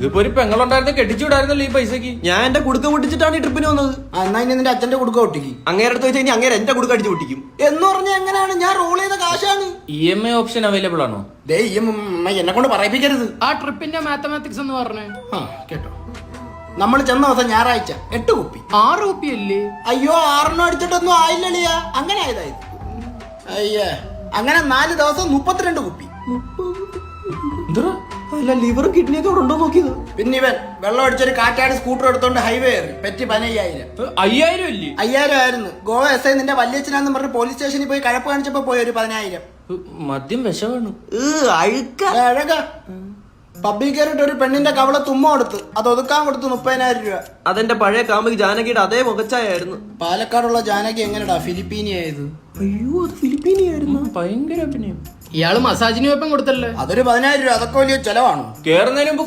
ഇതിപ്പോ ഒരു പെങ്ങളുണ്ടായിരുന്നു കെട്ടിച്ചു വിടായിരുന്നല്ലോ ഈ പൈസക്ക്. ഞാൻ എന്റെ കുടുക്ക പൊട്ടിച്ചിട്ടാണ് ഈ ട്രിപ്പിന് വന്നത്. എന്നാ ഇനി നിന്റെ അച്ഛന്റെ കുടുക്ക ഒട്ടിക്ക്. അങ്ങേരെ അടുത്ത് വെച്ച് കഴിഞ്ഞാൽ അങ്ങേരെ എന്റെ കുടുക്ക അടിച്ച് പൊട്ടിക്കും. എന്ന് പറഞ്ഞാൽ എങ്ങനെയാണ്? ഞാൻ റോൾ ചെയ്ത കാശാണ്. EMI ഓപ്ഷൻ അവൈലബിൾ ആണോ? ദേ ഈ എന്നെ കൊണ്ട് പറയിപ്പിക്കരുത്. ആ ട്രിപ്പിന്റെ മാത്തമാറ്റിക്സ് എന്ന് പറഞ്ഞേ. ആ കേട്ടോ, നമ്മൾ ചെന്ന ദിവസം ഞായറാഴ്ച 8 കുപ്പി. 6 രൂപയല്ലേ? അയ്യോ 6 അടിച്ചിട്ടൊന്നും ആയില്ലളിയാ. അങ്ങനെ ആയതായത്. അയ്യേ, അങ്ങനെ 4 ദിവസം 32 കുപ്പി. അല്ല ലിവറും കിഡ്നിയൊക്കെ അവിടെ ഉണ്ടോ നോക്കിയത്. പിന്നെ ഇവൻ വെള്ളം അടിച്ചൊരു കാറ്റാടി സ്കൂട്ടർ എടുത്തോണ്ട് ഹൈവേ കയറി. പെറ്റി 15,000. 5000 അല്ലേ? 5000 ആയിരുന്നു. ഗോവ SI നിന്റെ വല്യച്ഛനാന്ന് പറഞ്ഞ് പോലീസ് സ്റ്റേഷനിൽ പോയി കഴപ്പ് കാണിച്ചപ്പോ പോയി ഒരു 10,000. മദ്യം വിഷമാണ്. അഴുക്ക അഴക പബ്ബിൽ കയറിയിട്ട് ഒരു പെണ്ണിന്റെ കവള തുമ്മ കൊടുത്ത് അത് ഒതുക്കാൻ കൊടുത്ത് 30,000 രൂപ. അതെന്റെ പഴയ കാമുകി ജാനകിയുടെ അതേ മുഖച്ചായായിരുന്നു. പാലക്കാടുള്ള ജാനകി എങ്ങനെടാ ഫിലിപ്പീനിയായത്? അയ്യോ അത് ഫിലിപ്പീനിയായിരുന്നു. ഭയങ്കര അഭിനയം. ഇയാള് മസാജിന് വെപ്പം കൊടുത്തല്ലേ? അതൊരു 10,000 രൂപ. അതൊക്കെ വലിയ ചെലവാണോ? കേറുന്നതിന് മുമ്പ്